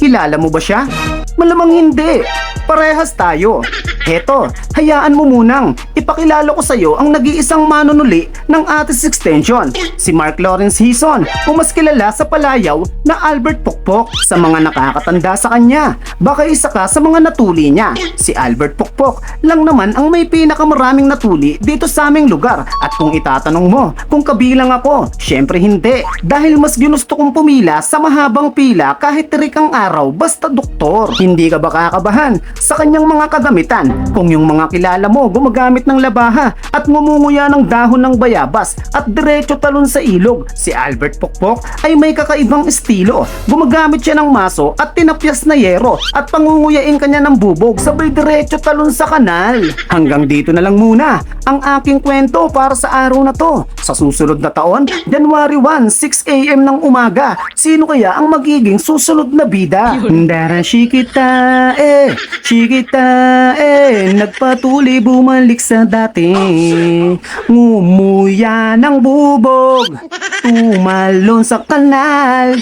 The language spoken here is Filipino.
Kilala mo ba siya? Malamang hindi. Parehas tayo. Heto, hayaan mo munang ipakilala ko sa'yo ang nag-iisang manunuli ng Atis Extension, si Mark Lawrence Hison, o mas kilala sa palayaw na Albert Pokpok. Sa mga nakakatanda sa kanya, baka isa ka sa mga natuli niya. Si Albert Pokpok lang naman ang may pinakamaraming natuli dito sa aming lugar. At kung itatanong mo kung kabilang ako, syempre hindi. Dahil mas ginusto kong pumila sa mahabang pila kahit tirikang araw basta doktor. Hindi ka ba kakabahan sa kanyang mga kagamitan? Kung yung mga kilala mo gumagamit ng labaha at ngumunguya ng dahon ng bayabas at diretso talon sa ilog, si Albert Pokpok ay may kakaibang estilo. Gumagamit siya ng maso at tinapyas na yero at pangunguyain kanya ng bubog sabay diretso talon sa kanal. Hanggang dito na lang muna ang aking kwento para sa araw na to. Sa susunod na taon, January 1, 6 AM ng umaga, sino kaya ang magiging susunod na bida? Dara shikita nagpatuli bumalik sa dati. Ngumuya ng bubog, tumalon sa kanal.